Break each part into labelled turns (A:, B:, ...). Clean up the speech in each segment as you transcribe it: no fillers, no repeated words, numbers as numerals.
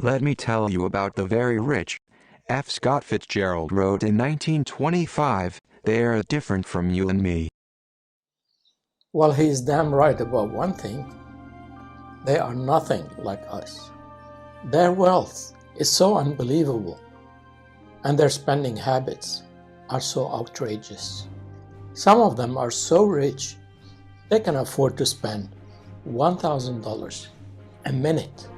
A: Let me tell you about the very rich. F. Scott Fitzgerald wrote in 1925, "They are different from you and me."
B: Well, he is damn right about one thing. They are nothing like us. Their wealth is so unbelievable, and their spending habits are so outrageous. Some of them are so rich, they can afford to spend $1,000 a minute.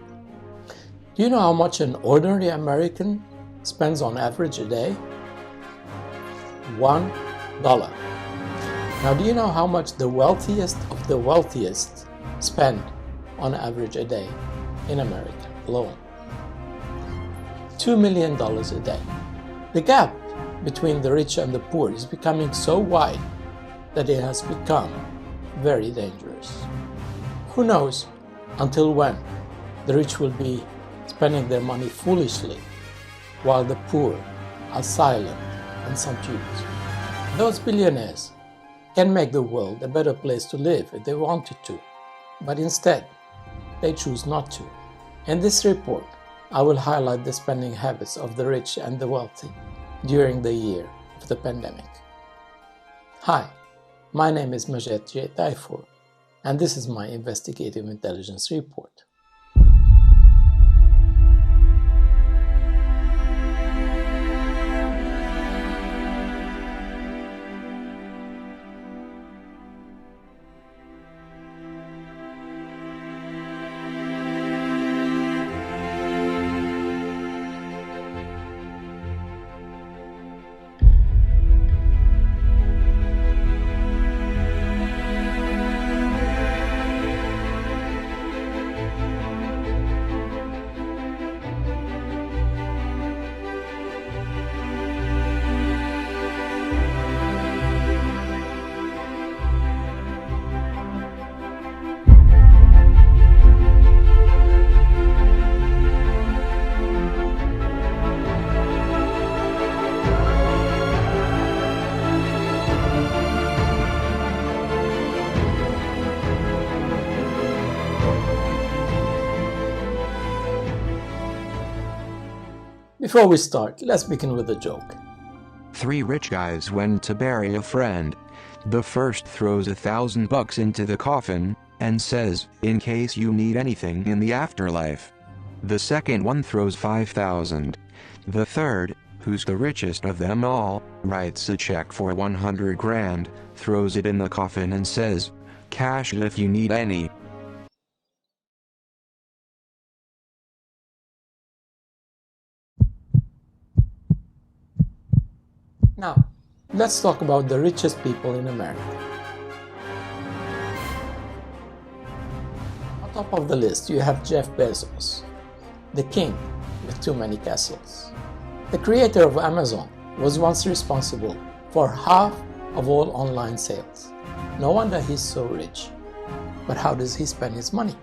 B: Do you know how much an ordinary American spends on average a day? $1. Now, do you know how much the wealthiest of the wealthiest spend on average a day in America alone? $2 million a day. The gap between the rich and the poor is becoming so wide that it has become very dangerous. Who knows until when the rich will be spending their money foolishly while the poor are silent and subdued. Those billionaires can make the world a better place to live if they wanted to, but instead they choose not to. In this report, I will highlight the spending habits of the rich and the wealthy during the year of the pandemic. Hi, my name is Majed J. Taifour, and this is my investigative intelligence report. Before we start, let's begin with a joke.
A: 3 rich guys went to bury a friend. The first throws $1,000 into the coffin and says, "In case you need anything in the afterlife." The second one throws $5,000. The third, who's the richest of them all, writes a check for $100,000, throws it in the coffin and says, "Cash it if you need any."
B: Now, let's talk about the richest people in America. On top of the list, you have Jeff Bezos, the king with too many castles. The creator of Amazon was once responsible for half of all online sales. No wonder he's so rich. But how does he spend his money?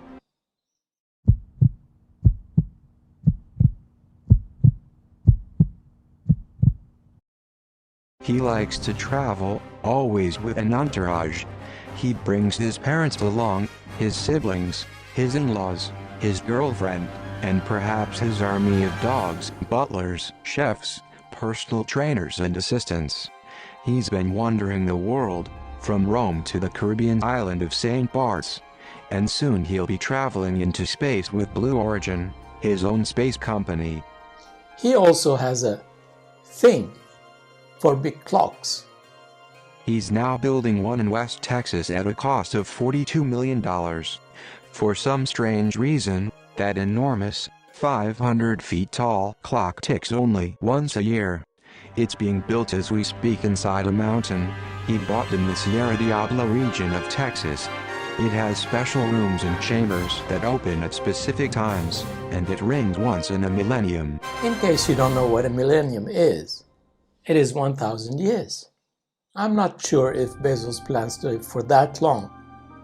A: He likes to travel, always with an entourage. He brings his parents along, his siblings, his in-laws, his girlfriend, and perhaps his army of dogs, butlers, chefs, personal trainers and assistants. He's been wandering the world, from Rome to the Caribbean island of St. Bart's. And soon he'll be traveling into space with Blue Origin, his own space company.
B: He also has a thing for big clocks.
A: He's now building one in West Texas at a cost of $42 million. For some strange reason, that enormous, 500 feet tall clock ticks only once a year. It's being built as we speak inside a mountain he bought in the Sierra Diablo region of Texas. It has special rooms and chambers that open at specific times, and it rings once in a millennium.
B: In case you don't know what a millennium is, it is 1,000 years. I'm not sure if Bezos plans to live for that long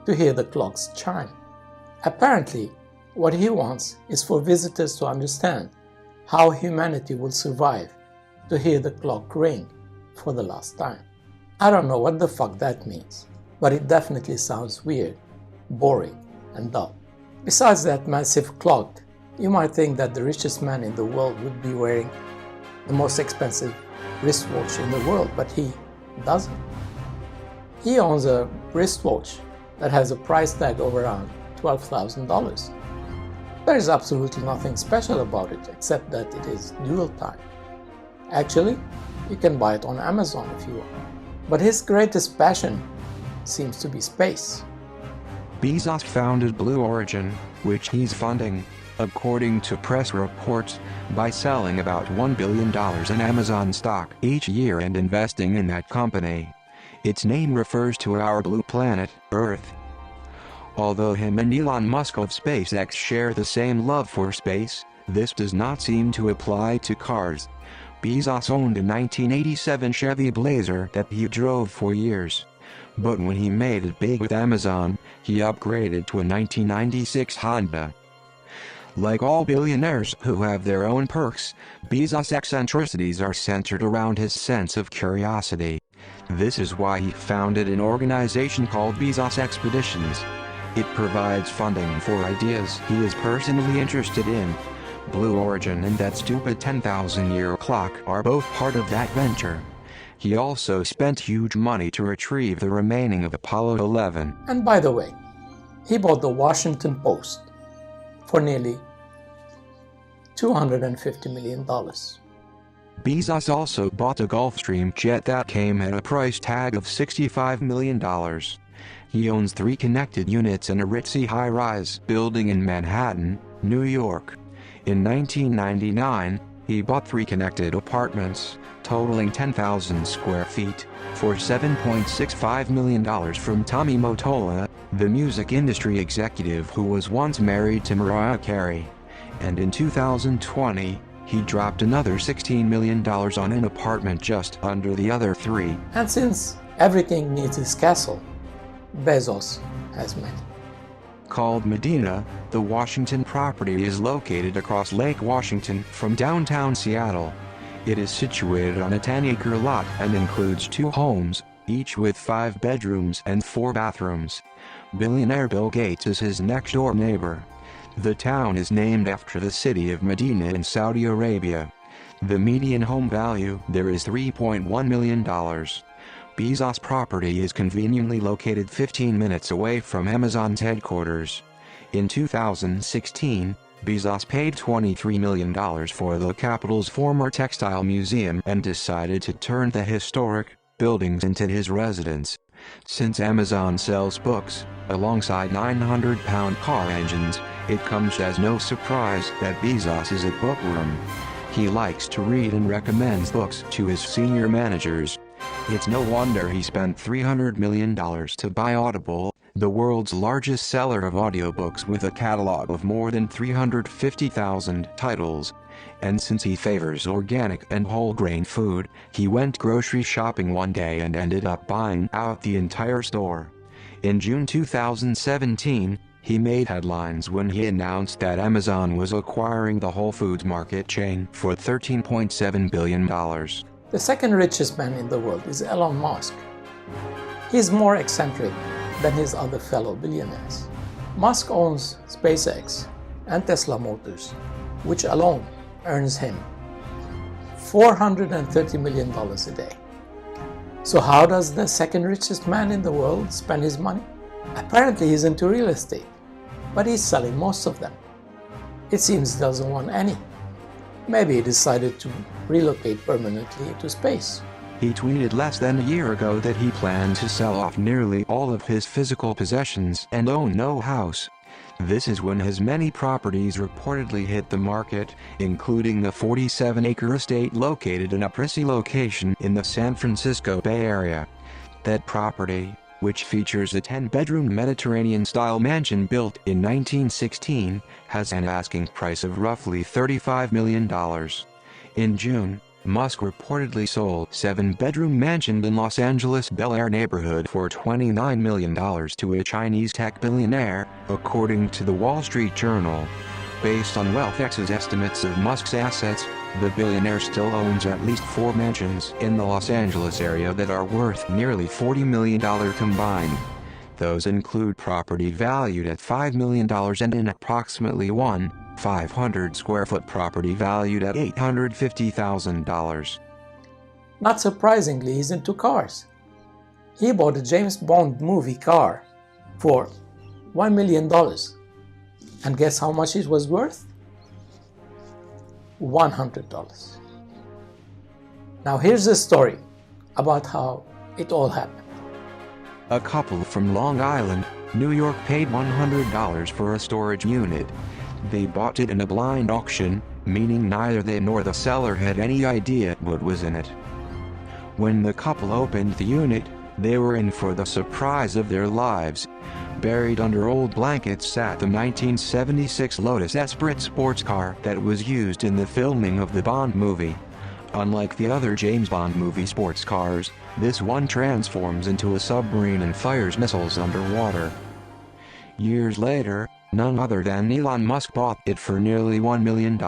B: to hear the clocks chime. Apparently, what he wants is for visitors to understand how humanity will survive to hear the clock ring for the last time. I don't know what the fuck that means, but it definitely sounds weird, boring, and dull. Besides that massive clock, You might think that the richest man in the world would be wearing the most expensive wristwatch in the world, but he doesn't. He owns a wristwatch that has a price tag of around $12,000. There is absolutely nothing special about it except that it is dual time. Actually, you can buy it on Amazon if you want. But his greatest passion seems to be space.
A: Bezos founded Blue Origin, which he's funding, according to press reports, by selling about $1 billion in Amazon stock each year and investing in that company. Its name refers to our blue planet, Earth. Although him and Elon Musk of SpaceX share the same love for space, this does not seem to apply to cars. Bezos owned a 1987 Chevy Blazer that he drove for years. But when he made it big with Amazon, he upgraded to a 1996 Honda. Like all billionaires who have their own perks, Bezos' eccentricities are centered around his sense of curiosity. This is why he founded an organization called Bezos Expeditions. It provides funding for ideas he is personally interested in. Blue Origin and that stupid 10,000-year clock are both part of that venture. He also spent huge money to retrieve the remaining of Apollo 11.
B: And by the way, he bought the Washington Post for nearly $250 million.
A: Bezos also bought a Gulfstream jet that came at a price tag of $65 million. He owns 3 connected units in a ritzy high-rise building in Manhattan, New York. In 1999, he bought 3 connected apartments, totaling 10,000 square feet, for $7.65 million from Tommy Mottola, the music industry executive who was once married to Mariah Carey. And in 2020, he dropped another $16 million on an apartment just under the other 3.
B: And since everything needs his castle, Bezos has many.
A: Called Medina, the Washington property is located across Lake Washington from downtown Seattle. It is situated on a 10-acre lot and includes 2 homes, each with 5 bedrooms and 4 bathrooms. Billionaire Bill Gates is his next-door neighbor. The town is named after the city of Medina in Saudi Arabia. The median home value there is $3.1 million. Bezos' property is conveniently located 15 minutes away from Amazon's headquarters. In 2016, Bezos paid $23 million for the capital's former textile museum and decided to turn the historic buildings into his residence. Since Amazon sells books, alongside 900-pound car engines, it comes as no surprise that Bezos is a bookworm. He likes to read and recommends books to his senior managers. It's no wonder he spent $300 million to buy Audible, the world's largest seller of audiobooks with a catalog of more than 350,000 titles. And since he favors organic and whole grain food, he went grocery shopping one day and ended up buying out the entire store. In June 2017, he made headlines when he announced that Amazon was acquiring the Whole Foods market chain for $13.7 billion.
B: The second richest man in the world is Elon Musk. He is more eccentric than his other fellow billionaires. Musk owns SpaceX and Tesla Motors, which alone earns him $430 million a day. So how does the second richest man in the world spend his money? Apparently he's into real estate, but he's selling most of them. It seems he doesn't want any. Maybe he decided to relocate permanently to space.
A: He tweeted less than a year ago that he planned to sell off nearly all of his physical possessions and own no house. This is when his many properties reportedly hit the market, including the 47-acre estate located in a pricey location in the San Francisco Bay Area. That property, which features a 10-bedroom Mediterranean-style mansion built in 1916, has an asking price of roughly $35 million. In June, Musk reportedly sold a 7-bedroom mansion in Los Angeles' Bel Air neighborhood for $29 million to a Chinese tech billionaire, according to the Wall Street Journal. Based on WealthX's estimates of Musk's assets, the billionaire still owns at least 4 mansions in the Los Angeles area that are worth nearly $40 million combined. Those include property valued at $5 million and an approximately 1 500-square-foot property valued at $850,000.
B: Not surprisingly, he's into cars. He bought a James Bond movie car for $1 million. And guess how much it was worth? $100. Now here's the story about how it all happened.
A: A couple from Long Island, New York paid $100 for a storage unit. They bought it in a blind auction, meaning neither they nor the seller had any idea what was in it. When the couple opened the unit, they were in for the surprise of their lives. Buried under old blankets sat the 1976 Lotus Esprit sports car that was used in the filming of the Bond movie. Unlike the other James Bond movie sports cars, this one transforms into a submarine and fires missiles underwater. Years later, none other than Elon Musk bought it for nearly $1 million.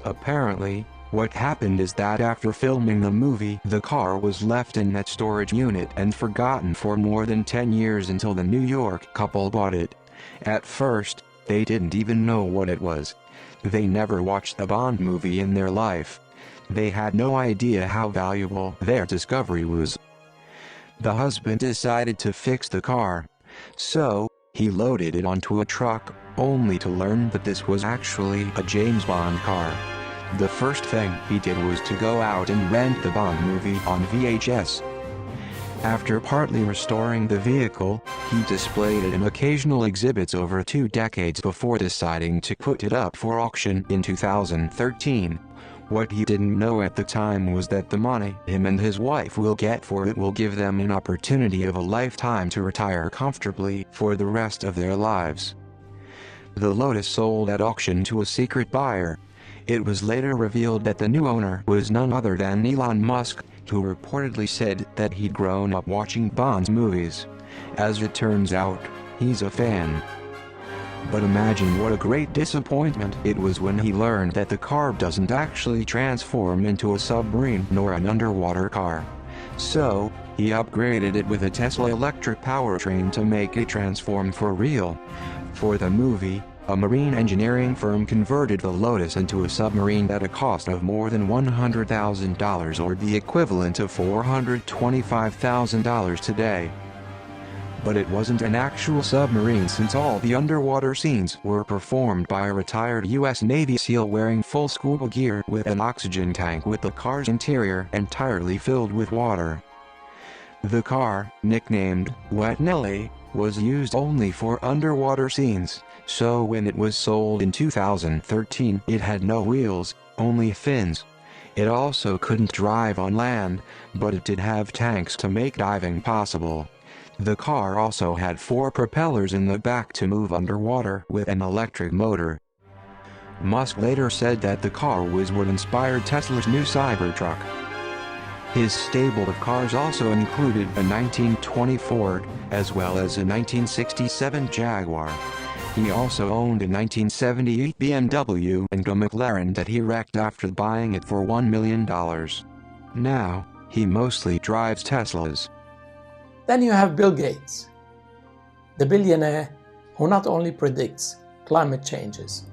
A: Apparently, what happened is that after filming the movie, the car was left in that storage unit and forgotten for more than 10 years until the New York couple bought it. At first, they didn't even know what it was. They never watched the Bond movie in their life. They had no idea how valuable their discovery was. The husband decided to fix the car. So, he loaded it onto a truck, only to learn that this was actually a James Bond car. The first thing he did was to go out and rent the Bond movie on VHS. After partly restoring the vehicle, he displayed it in occasional exhibits over 2 decades before deciding to put it up for auction in 2013. What he didn't know at the time was that the money him and his wife will get for it will give them an opportunity of a lifetime to retire comfortably for the rest of their lives. The Lotus sold at auction to a secret buyer. It was later revealed that the new owner was none other than Elon Musk, who reportedly said that he'd grown up watching Bond's movies. As it turns out, he's a fan. But imagine what a great disappointment it was when he learned that the car doesn't actually transform into a submarine nor an underwater car. So, he upgraded it with a Tesla electric powertrain to make it transform for real. For the movie, a marine engineering firm converted the Lotus into a submarine at a cost of more than $100,000 or the equivalent of $425,000 today. But it wasn't an actual submarine since all the underwater scenes were performed by a retired U.S. Navy SEAL wearing full scuba gear with an oxygen tank with the car's interior entirely filled with water. The car, nicknamed Wet Nelly, was used only for underwater scenes, so when it was sold in 2013 it had no wheels, only fins. It also couldn't drive on land, but it did have tanks to make diving possible. The car also had 4 propellers in the back to move underwater with an electric motor. Musk later said that the car was what inspired Tesla's new Cybertruck. His stable of cars also included a 1920 Ford, as well as a 1967 Jaguar. He also owned a 1978 BMW and a McLaren that he wrecked after buying it for $1 million. Now, he mostly drives Teslas.
B: Then you have Bill Gates, the billionaire who not only predicts climate changes,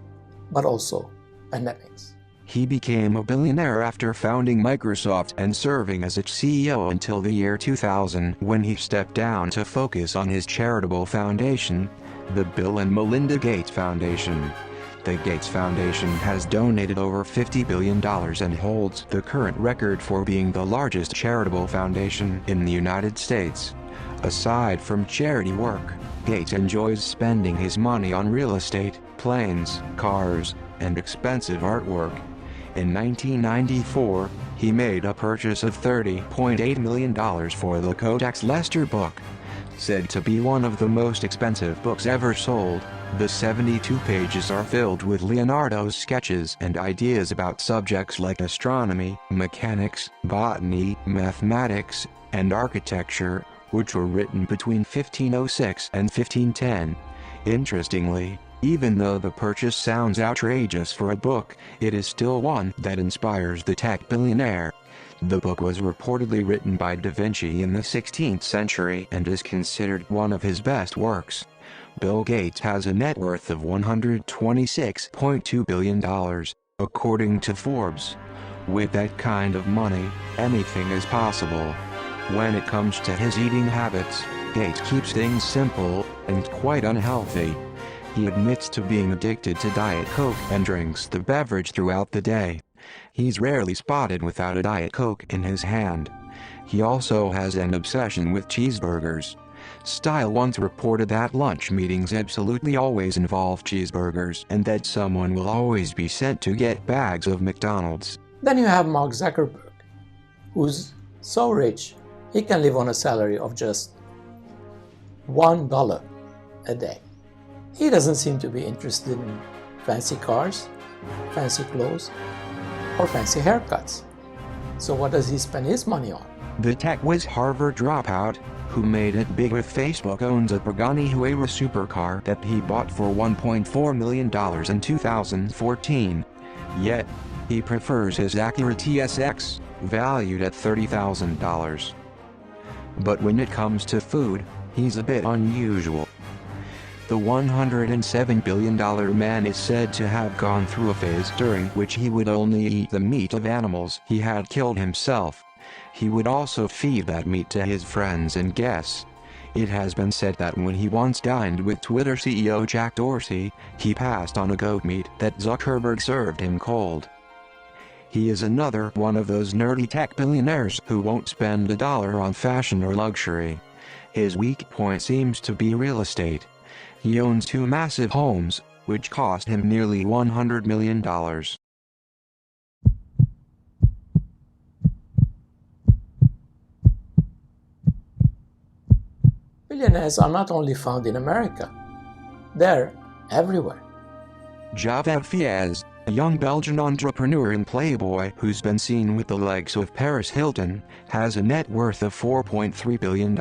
B: but also pandemics.
A: He became a billionaire after founding Microsoft and serving as its CEO until the year 2000 when he stepped down to focus on his charitable foundation, the Bill and Melinda Gates Foundation. The Gates Foundation has donated over $50 billion and holds the current record for being the largest charitable foundation in the United States. Aside from charity work, Gates enjoys spending his money on real estate, planes, cars, and expensive artwork. In 1994, he made a purchase of $30.8 million for the Codex Leicester book. Said to be one of the most expensive books ever sold, the 72 pages are filled with Leonardo's sketches and ideas about subjects like astronomy, mechanics, botany, mathematics, and architecture, which were written between 1506 and 1510. Interestingly, even though the purchase sounds outrageous for a book, it is still one that inspires the tech billionaire. The book was reportedly written by Da Vinci in the 16th century and is considered one of his best works. Bill Gates has a net worth of $126.2 billion, according to Forbes. With that kind of money, anything is possible. When it comes to his eating habits, Gates keeps things simple and quite unhealthy. He admits to being addicted to Diet Coke and drinks the beverage throughout the day. He's rarely spotted without a Diet Coke in his hand. He also has an obsession with cheeseburgers. Style once reported that lunch meetings absolutely always involve cheeseburgers and that someone will always be sent to get bags of McDonald's.
B: Then you have Mark Zuckerberg, who's so rich he can live on a salary of just $1 a day. He doesn't seem to be interested in fancy cars, fancy clothes, or fancy haircuts. So what does he spend his money on?
A: The tech whiz Harvard dropout, who made it big with Facebook, owns a Pagani Huayra supercar that he bought for $1.4 million in 2014. Yet, he prefers his Acura TSX, valued at $30,000. But when it comes to food, he's a bit unusual. The $107 billion man is said to have gone through a phase during which he would only eat the meat of animals he had killed himself. He would also feed that meat to his friends and guests. It has been said that when he once dined with Twitter CEO Jack Dorsey, he passed on a goat meat that Zuckerberg served him cold. He is another one of those nerdy tech billionaires who won't spend a dollar on fashion or luxury. His weak point seems to be real estate. He owns 2 massive homes, which cost him nearly $100 million.
B: Billionaires are not only found in America, they're everywhere.
A: Javed Fayez, a young Belgian entrepreneur and playboy who's been seen with the likes of Paris Hilton, has a net worth of $4.3 billion.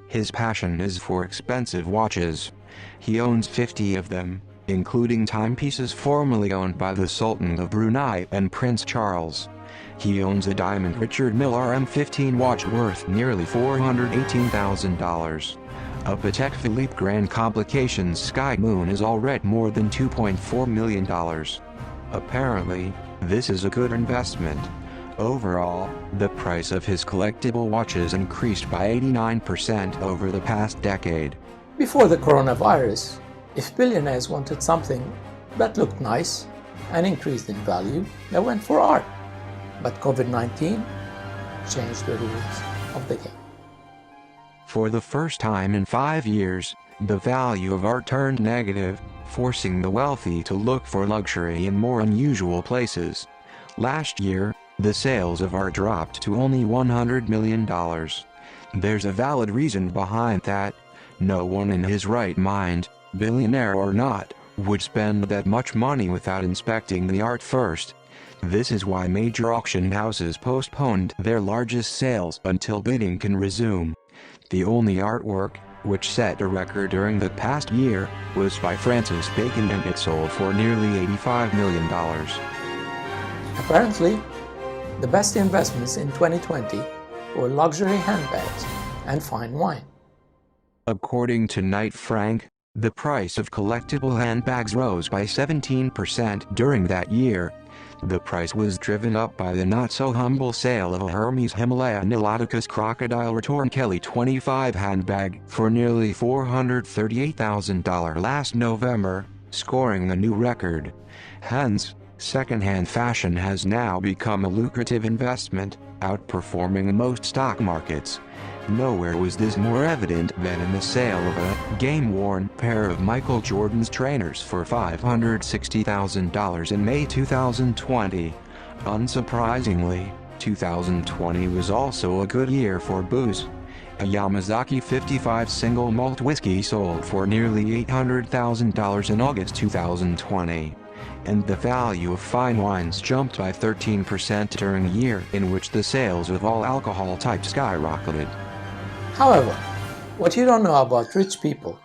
A: His passion is for expensive watches. He owns 50 of them, including timepieces formerly owned by the Sultan of Brunei and Prince Charles. He owns a diamond Richard Mille M15 watch worth nearly $418,000. A Patek Philippe Grand Complications Sky Moon is already more than $2.4 million. Apparently, this is a good investment. Overall, the price of his collectible watches increased by 89% over the past decade.
B: Before the coronavirus, if billionaires wanted something that looked nice and increased in value, they went for art. But COVID-19 changed the rules of the game.
A: For the first time in 5 years, the value of art turned negative, forcing the wealthy to look for luxury in more unusual places. Last year, the sales of art dropped to only $100 million. There's a valid reason behind that. No one in his right mind, billionaire or not, would spend that much money without inspecting the art first. This is why major auction houses postponed their largest sales until bidding can resume. The only artwork, which set a record during the past year, was by Francis Bacon and it sold for nearly $85 million.
B: Apparently, the best investments in 2020 were luxury handbags and fine wine.
A: According to Knight Frank, the price of collectible handbags rose by 17% during that year. The price was driven up by the not-so-humble sale of a Hermes Himalaya Niloticus Crocodile Retorn Kelly 25 handbag for nearly $438,000 last November, scoring a new record. Hence, second-hand fashion has now become a lucrative investment, outperforming most stock markets. Nowhere was this more evident than in the sale of a game-worn pair of Michael Jordan's trainers for $560,000 in May 2020. Unsurprisingly, 2020 was also a good year for booze. A Yamazaki 55 single malt whiskey sold for nearly $800,000 in August 2020. And the value of fine wines jumped by 13% during a year in which the sales of all alcohol types skyrocketed.
B: However, what you don't know about rich people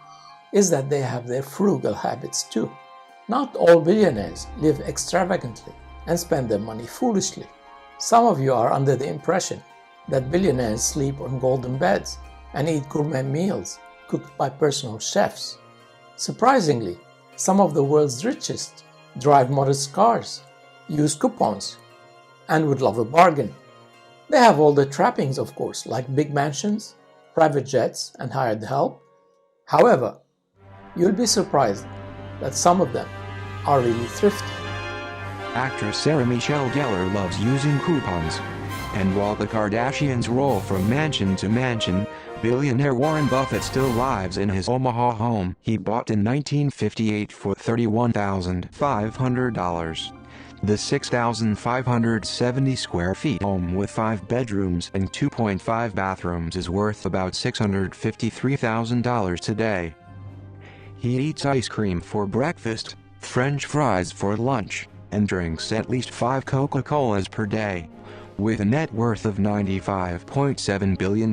B: is that they have their frugal habits too. Not all billionaires live extravagantly and spend their money foolishly. Some of you are under the impression that billionaires sleep on golden beds and eat gourmet meals cooked by personal chefs. Surprisingly, some of the world's richest drive modest cars, use coupons, and would love a bargain. They have all the trappings, of course, like big mansions, private jets, and hired help. However, you'll be surprised that some of them are really thrifty.
A: Actress Sarah Michelle Gellar loves using coupons. And while the Kardashians roll from mansion to mansion, billionaire Warren Buffett still lives in his Omaha home he bought in 1958 for $31,500. The 6,570 square feet home with 5 bedrooms and 2.5 bathrooms is worth about $653,000 today. He eats ice cream for breakfast, French fries for lunch, and drinks at least 5 Coca-Colas per day. With a net worth of $95.7 billion,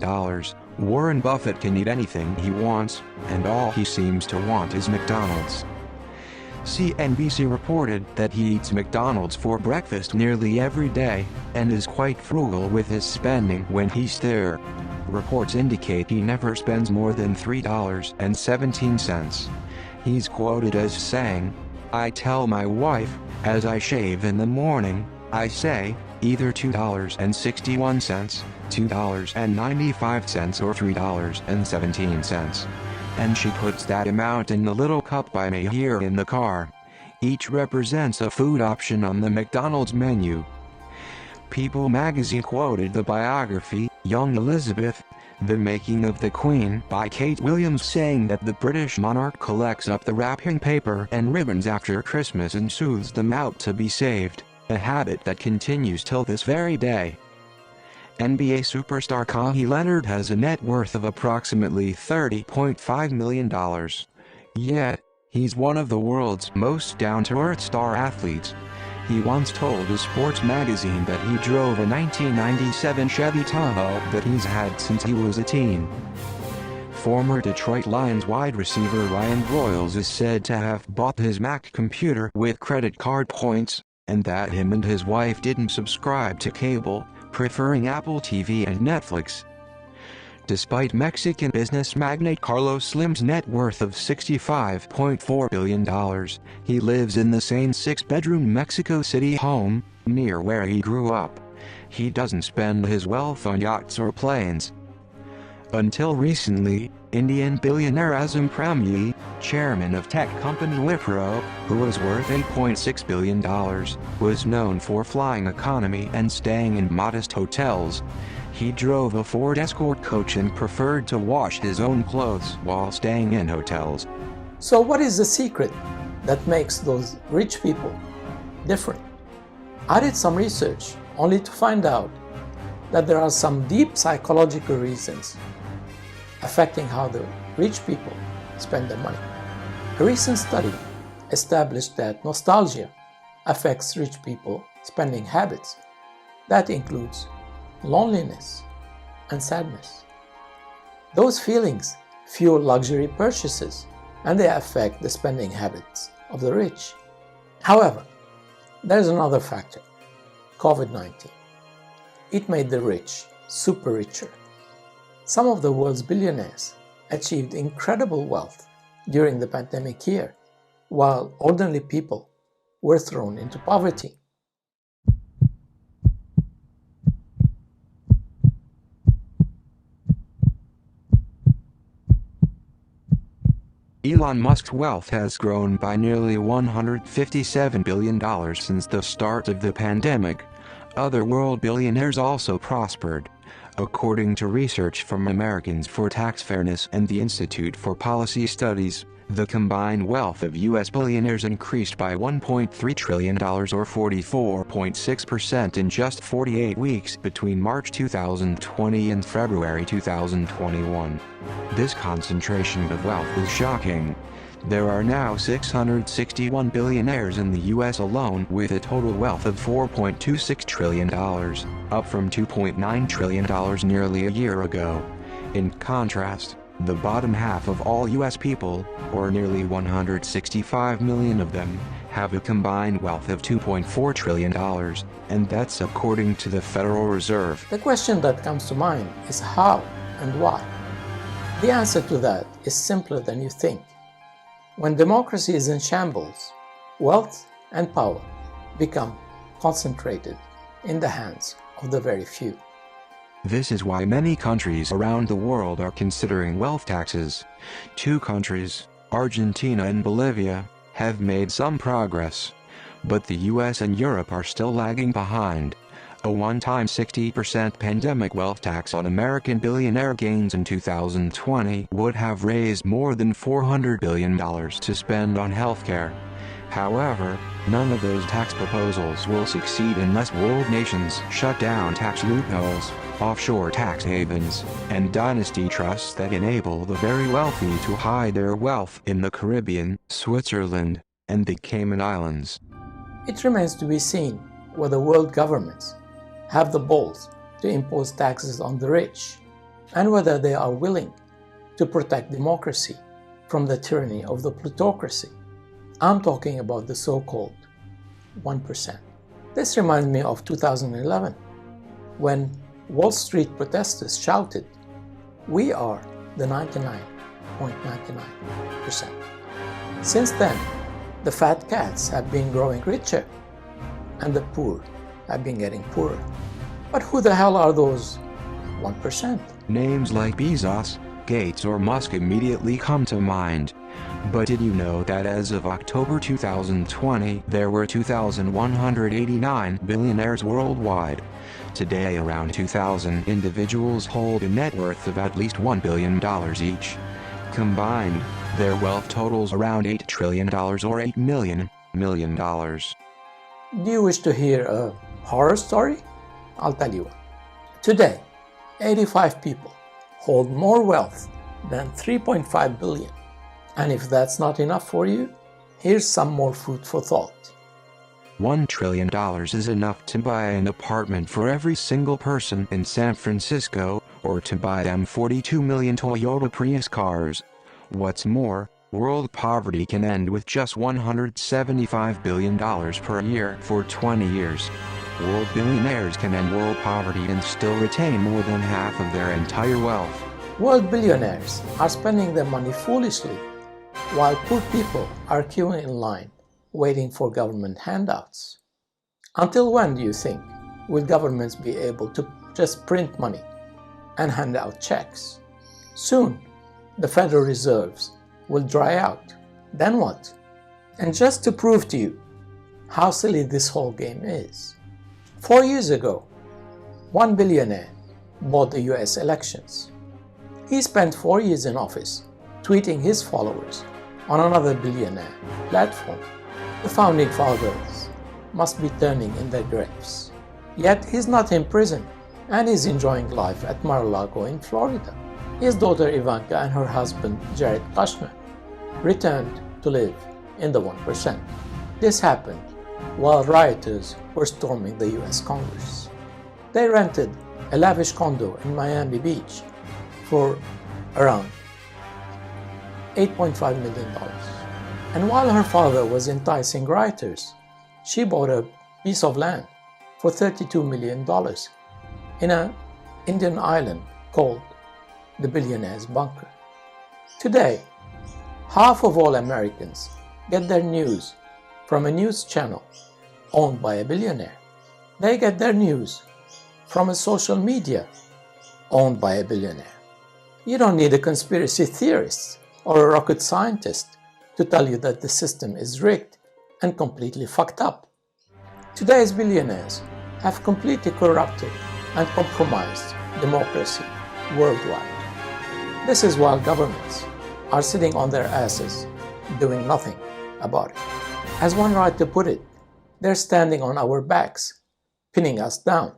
A: Warren Buffett can eat anything he wants, and all he seems to want is McDonald's. CNBC reported that he eats McDonald's for breakfast nearly every day, and is quite frugal with his spending when he's there. Reports indicate he never spends more than $3.17. He's quoted as saying, "I tell my wife, as I shave in the morning, I say, either $2.61, $2.95 or $3.17. And she puts that amount in the little cup by me here in the car. Each represents a food option on the McDonald's menu." People magazine quoted the biography, Young Elizabeth, The Making of the Queen by Kate Williams, saying that the British monarch collects up the wrapping paper and ribbons after Christmas and soothes them out to be saved, a habit that continues till this very day. NBA superstar Kawhi Leonard has a net worth of approximately $30.5 million. Yet, he's one of the world's most down-to-earth star athletes. He once told a sports magazine that he drove a 1997 Chevy Tahoe that he's had since he was a teen. Former Detroit Lions wide receiver Ryan Broyles is said to have bought his Mac computer with credit card points, and that him and his wife didn't subscribe to cable, preferring Apple TV and Netflix. Despite Mexican business magnate Carlos Slim's net worth of $65.4 billion, he lives in the same 6-bedroom Mexico City home, near where he grew up. He doesn't spend his wealth on yachts or planes. Until recently, Indian billionaire Azim Premji, chairman of tech company Wipro, who was worth $8.6 billion, was known for flying economy and staying in modest hotels. He drove a Ford Escort coach and preferred to wash his own clothes while staying in hotels.
B: So what is the secret that makes those rich people different? I did some research only to find out that there are some deep psychological reasons affecting how the rich people spend their money. A recent study established that nostalgia affects rich people spending habits. That includes loneliness and sadness. Those feelings fuel luxury purchases, and they affect the spending habits of the rich. However, there's another factor: COVID-19. It made the rich super richer. Some of the world's billionaires achieved incredible wealth during the pandemic year, while ordinary people were thrown into poverty.
A: Elon Musk's wealth has grown by nearly $157 billion since the start of the pandemic. Other world billionaires also prospered. According to research from Americans for Tax Fairness and the Institute for Policy Studies, the combined wealth of U.S. billionaires increased by $1.3 trillion or 44.6% in just 48 weeks between March 2020 and February 2021. This concentration of wealth is shocking. There are now 661 billionaires in the U.S. alone with a total wealth of $4.26 trillion, up from $2.9 trillion nearly a year ago. In contrast, the bottom half of all U.S. people, or nearly 165 million of them, have a combined wealth of $2.4 trillion, and that's according to the Federal Reserve.
B: The question that comes to mind is how and why. The answer to that is simpler than you think. When democracy is in shambles, wealth and power become concentrated in the hands of the very few.
A: This is why many countries around the world are considering wealth taxes. 2 countries, Argentina and Bolivia, have made some progress, but the US and Europe are still lagging behind. A one-time 60% pandemic wealth tax on American billionaire gains in 2020 would have raised more than $400 billion to spend on healthcare. However, none of those tax proposals will succeed unless world nations shut down tax loopholes, offshore tax havens, and dynasty trusts that enable the very wealthy to hide their wealth in the Caribbean, Switzerland, and the Cayman Islands.
B: It remains to be seen whether world governments have the balls to impose taxes on the rich, and whether they are willing to protect democracy from the tyranny of the plutocracy. I'm talking about the so-called 1%. This reminds me of 2011, when Wall Street protesters shouted, "We are the 99.99%. Since then, the fat cats have been growing richer, and the poor have been getting poorer. But who the hell are those 1%?
A: Names like Bezos, Gates or Musk immediately come to mind. But did you know that as of October 2020, there were 2,189 billionaires worldwide? Today, around 2,000 individuals hold a net worth of at least $1 billion each. Combined, their wealth totals around $8 trillion or $8 million.
B: Do you wish to hear a horror story? I'll tell you one. Today, 85 people hold more wealth than 3.5 billion. And if that's not enough for you, here's some more food for thought.
A: $1 trillion is enough to buy an apartment for every single person in San Francisco, or to buy them 42 million Toyota Prius cars. What's more, world poverty can end with just $175 billion per year for 20 years. World billionaires can end world poverty and still retain more than half of their entire wealth.
B: World billionaires are spending their money foolishly, while poor people are queuing in line, waiting for government handouts. Until when, do you think, will governments be able to just print money and hand out checks? Soon, the Federal Reserves will dry out. Then what? And just to prove to you how silly this whole game is, 4 years ago, one billionaire bought the US elections. He spent 4 years in office tweeting his followers on another billionaire platform. The founding fathers must be turning in their graves. Yet he's not in prison, and he's enjoying life at Mar-a-Lago in Florida. His daughter Ivanka and her husband Jared Kushner returned to live in the 1%. This happened while rioters were storming the US Congress. They rented a lavish condo in Miami Beach for around $8.5 million. And while her father was enticing rioters, she bought a piece of land for $32 million in an Indian island called the Billionaires' Bunker. Today, half of all Americans get their news from a news channel owned by a billionaire. They get their news from a social media owned by a billionaire. You don't need a conspiracy theorist or a rocket scientist to tell you that the system is rigged and completely fucked up. Today's billionaires have completely corrupted and compromised democracy worldwide. This is while governments are sitting on their asses doing nothing about it. As one writer put it, they're standing on our backs, pinning us down.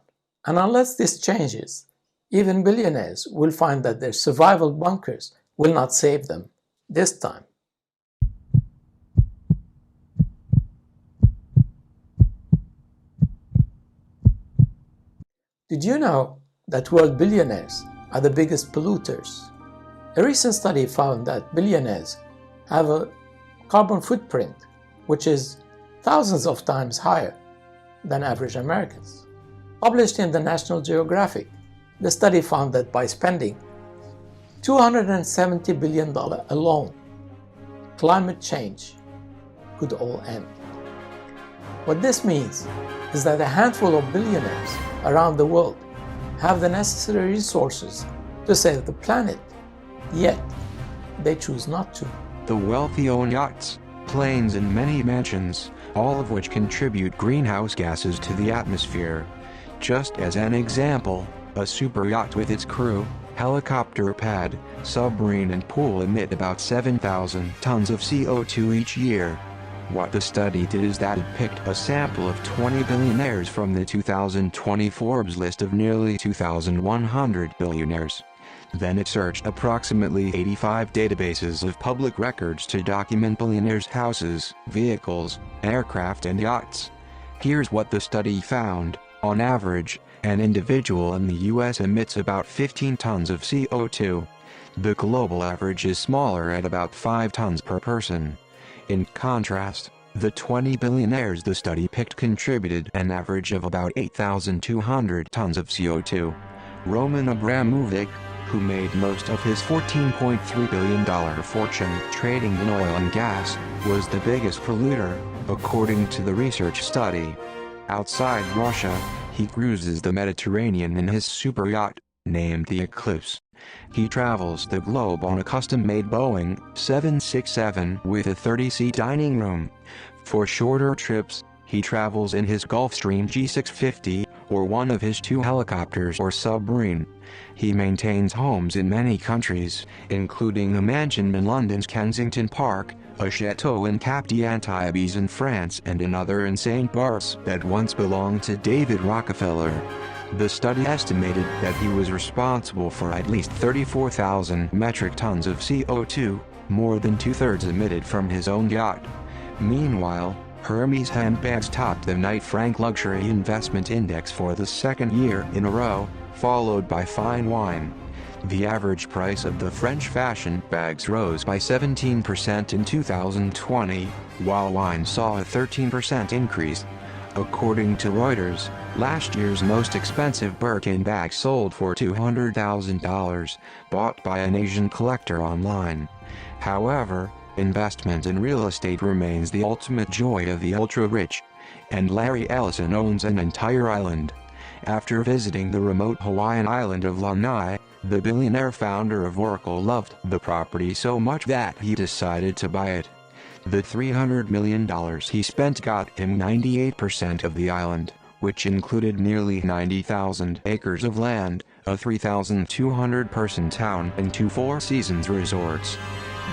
B: And unless this changes, even billionaires will find that their survival bunkers will not save them this time. Did you know that world billionaires are the biggest polluters? A recent study found that billionaires have a carbon footprint which is thousands of times higher than average Americans. Published in the National Geographic, the study found that by spending $270 billion alone, climate change could all end. What this means is that a handful of billionaires around the world have the necessary resources to save the planet, yet they choose not to.
A: The wealthy own yachts, planes and many mansions, all of which contribute greenhouse gases to the atmosphere. Just as an example, a super yacht with its crew, helicopter pad, submarine and pool emit about 7,000 tons of CO2 each year. What the study did is that it picked a sample of 20 billionaires from the 2020 Forbes list of nearly 2,100 billionaires. Then it searched approximately 85 databases of public records to document billionaires' houses, vehicles, aircraft and yachts. Here's what the study found. On average, an individual in the US emits about 15 tons of CO2. The global average is smaller at about 5 tons per person. In contrast, the 20 billionaires the study picked contributed an average of about 8,200 tons of CO2. Roman Abramovich, who made most of his $14.3 billion fortune trading in oil and gas, was the biggest polluter, according to the research study. Outside Russia, he cruises the Mediterranean in his super yacht, named the Eclipse. He travels the globe on a custom-made Boeing 767 with a 30-seat dining room. For shorter trips, he travels in his Gulfstream G650, or one of his 2 helicopters or submarine. He maintains homes in many countries, including a mansion in London's Kensington Park, a chateau in Cap d'Antibes in France and another in St. Barts that once belonged to David Rockefeller. The study estimated that he was responsible for at least 34,000 metric tons of CO2, more than 2/3 emitted from his own yacht. Meanwhile, Hermes handbags topped the Knight Frank Luxury Investment Index for the second year in a row, followed by fine wine. The average price of the French fashion bags rose by 17% in 2020, while wine saw a 13% increase. According to Reuters, last year's most expensive Birkin bag sold for $200,000, bought by an Asian collector online. However, investment in real estate remains the ultimate joy of the ultra-rich, and Larry Ellison owns an entire island. After visiting the remote Hawaiian island of Lanai, the billionaire founder of Oracle loved the property so much that he decided to buy it. The $300 million he spent got him 98% of the island, which included nearly 90,000 acres of land, a 3,200-person town and 2 Four Seasons resorts.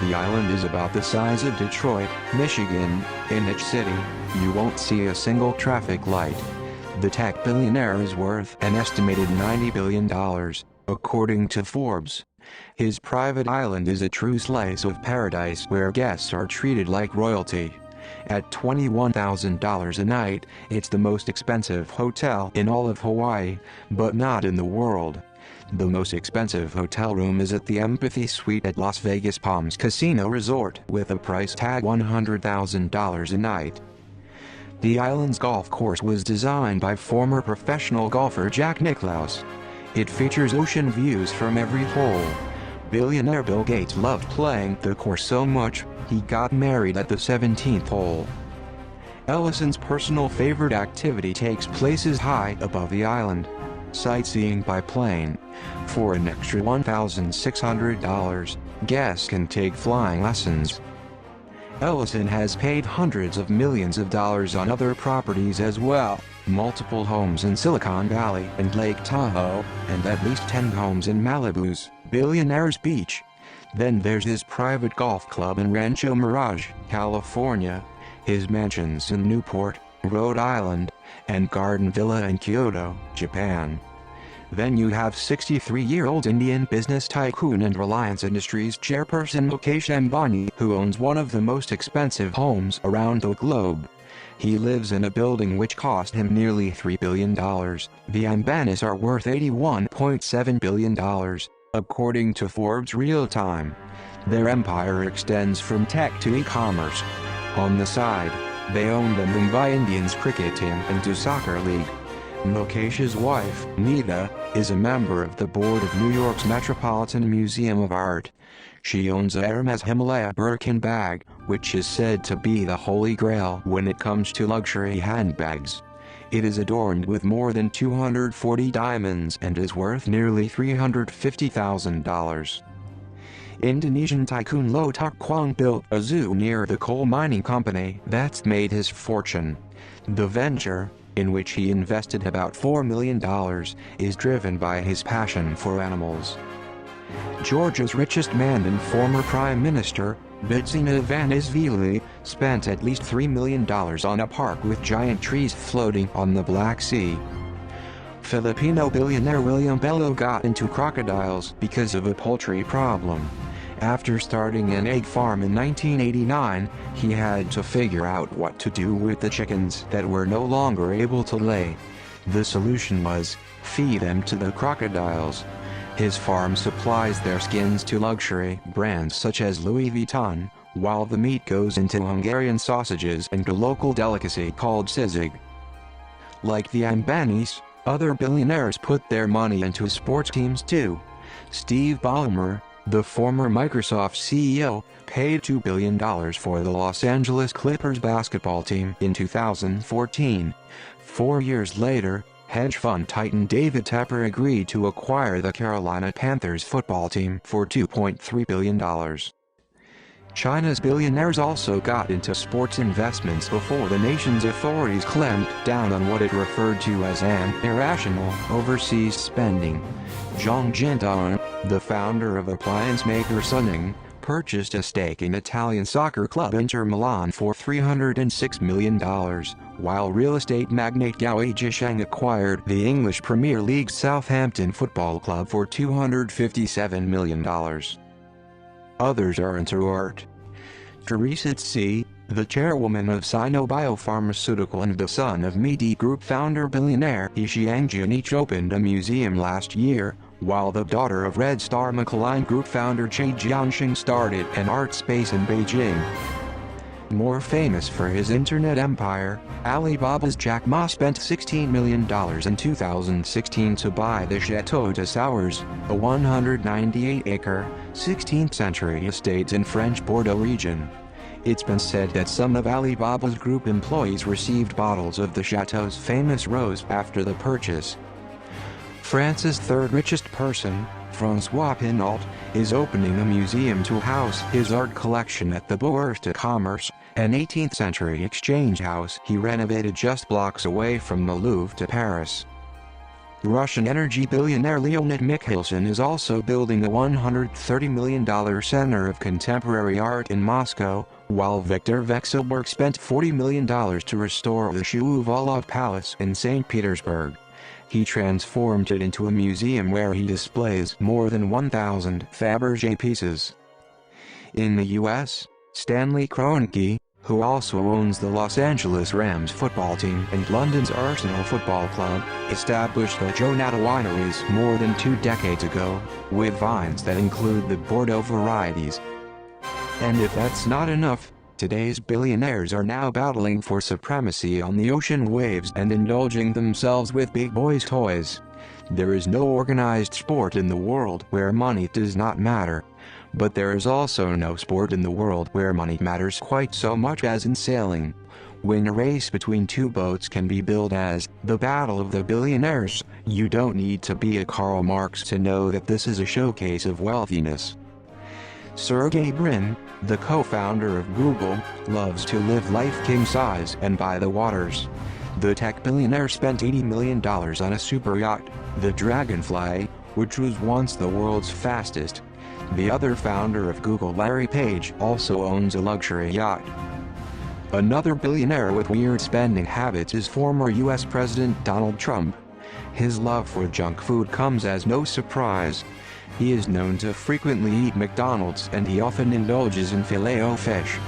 A: The island is about the size of Detroit, Michigan. In each city, you won't see a single traffic light. The tech billionaire is worth an estimated $90 billion, according to Forbes. His private island is a true slice of paradise where guests are treated like royalty. At $21,000 a night, it's the most expensive hotel in all of Hawaii, but not in the world. The most expensive hotel room is at the Empathy Suite at Las Vegas Palms Casino Resort with a price tag $100,000 a night. The island's golf course was designed by former professional golfer Jack Nicklaus. It features ocean views from every hole. Billionaire Bill Gates loved playing the course so much, he got married at the 17th hole. Ellison's personal favorite activity takes places high above the island. Sightseeing by plane. For an extra $1,600, guests can take flying lessons. Ellison has paid hundreds of millions of dollars on other properties as well, multiple homes in Silicon Valley and Lake Tahoe, and at least 10 homes in Malibu's Billionaires Beach. Then there's his private golf club in Rancho Mirage, California, his mansions in Newport, Rhode Island, and Garden Villa in Kyoto, Japan. Then you have 63-year-old Indian business tycoon and Reliance Industries chairperson Mukesh Ambani, who owns one of the most expensive homes around the globe. He lives in a building which cost him nearly $3 billion. The Ambanis are worth $81.7 billion, according to Forbes Real Time. Their empire extends from tech to e-commerce. On the side, They own the Mumbai Indians cricket team and do soccer league. Mukesh's wife, Nita, is a member of the board of New York's Metropolitan Museum of Art. She owns a Hermes Himalaya Birkin bag, which is said to be the holy grail when it comes to luxury handbags. It is adorned with more than 240 diamonds and is worth nearly $350,000. Indonesian tycoon Loh Tak Kwang built a zoo near the coal mining company that's made his fortune. The venture, in which he invested about $4 million, is driven by his passion for animals. Georgia's richest man and former Prime Minister, Bidzina Ivanishvili, spent at least $3 million on a park with giant trees floating on the Black Sea. Filipino billionaire William Bello got into crocodiles because of a poultry problem. After starting an egg farm in 1989, he had to figure out what to do with the chickens that were no longer able to lay. The solution was, feed them to the crocodiles. His farm supplies their skins to luxury brands such as Louis Vuitton, while the meat goes into Hungarian sausages and a local delicacy called sisig. Like the Ambanis, other billionaires put their money into sports teams too. Steve Ballmer, the former Microsoft CEO, paid $2 billion for the Los Angeles Clippers basketball team in 2014. 4 years later, hedge fund titan David Tepper agreed to acquire the Carolina Panthers football team for $2.3 billion. China's billionaires also got into sports investments before the nation's authorities clamped down on what it referred to as an irrational overseas spending. Zhang Jindan, the founder of appliance maker Suning, purchased a stake in Italian soccer club Inter Milan for $306 million, while real estate magnate Gao Zhisheng acquired the English Premier League's Southampton Football Club for $257 million. Others are into art. Teresa Tse, the chairwoman of Sino Biopharmaceutical and the son of Meidi Group founder billionaire He Xiangjun, each opened a museum last year, while the daughter of Red Star McAlpine Group founder Che Jianxing started an art space in Beijing. More famous for his internet empire, Alibaba's Jack Ma spent $16 million in 2016 to buy the Château de Sours, a 198-acre, 16th-century estate in French Bordeaux region. It's been said that some of Alibaba's group employees received bottles of the chateau's famous rose after the purchase. France's third richest person, François Pinault, is opening a museum to house his art collection at the Bourse de Commerce, an 18th-century exchange house he renovated just blocks away from the Louvre de Paris. Russian energy billionaire Leonid Mikhailson is also building a $130 million center of contemporary art in Moscow, while Viktor Vekselberg spent $40 million to restore the Shuvalov Palace in St. Petersburg. He transformed it into a museum where he displays more than 1,000 Fabergé pieces. In the U.S., Stanley Kroenke, who also owns the Los Angeles Rams football team and London's Arsenal Football Club, established the Jonata wineries more than 2 decades ago, with vines that include the Bordeaux varieties. And if that's not enough, today's billionaires are now battling for supremacy on the ocean waves and indulging themselves with big boys' toys. There is no organized sport in the world where money does not matter. But there is also no sport in the world where money matters quite so much as in sailing. When a race between two boats can be billed as the Battle of the Billionaires, you don't need to be a Karl Marx to know that this is a showcase of wealthiness. Sergey Brin, the co-founder of Google, loves to live life king-size and by the waters. The tech billionaire spent $80 million on a super yacht, the Dragonfly, which was once the world's fastest. The other founder of Google, Larry Page, also owns a luxury yacht. Another billionaire with weird spending habits is former US President Donald Trump. His love for junk food comes as no surprise. He is known to frequently eat McDonald's and he often indulges in filet-o-fish.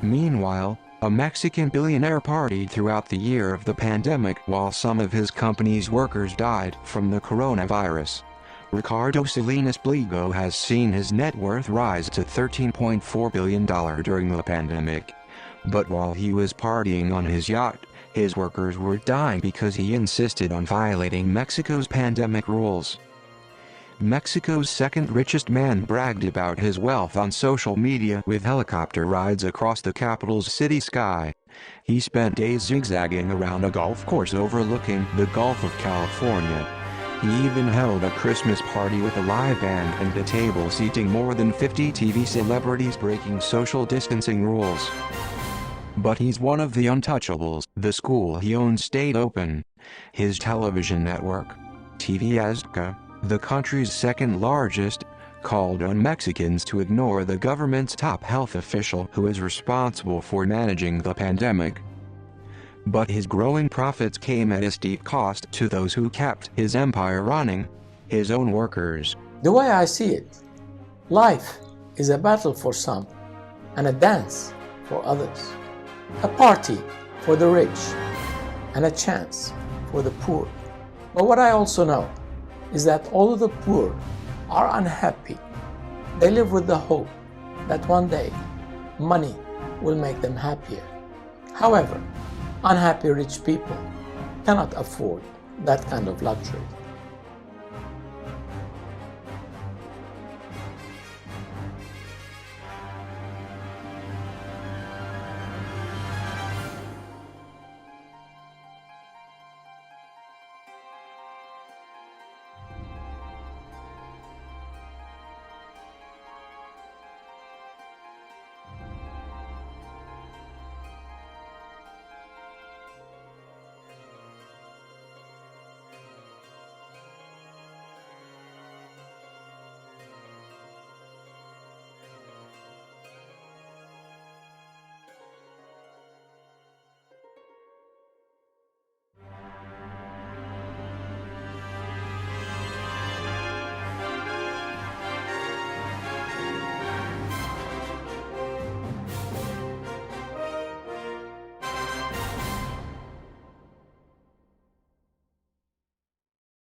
A: Meanwhile, a Mexican billionaire partied throughout the year of the pandemic while some of his company's workers died from the coronavirus. Ricardo Salinas Pliego has seen his net worth rise to $13.4 billion during the pandemic. But while he was partying on his yacht, his workers were dying because he insisted on violating Mexico's pandemic rules. Mexico's second richest man bragged about his wealth on social media with helicopter rides across the capital's city sky. He spent days zigzagging around a golf course overlooking the Gulf of California. He even held a Christmas party with a live band and a table seating more than 50 TV celebrities breaking social distancing rules. But he's one of the untouchables. The school he owns stayed open. His television network, TV Azteca, the country's second largest, called on Mexicans to ignore the government's top health official who is responsible for managing the pandemic. But his growing profits came at a steep cost to those who kept his empire running, his own workers.
B: The way I see it, life is a battle for some and a dance for others, a party for the rich and a chance for the poor. But what I also know is that although the poor are unhappy, they live with the hope that one day money will make them happier. However, unhappy rich people cannot afford that kind of luxury.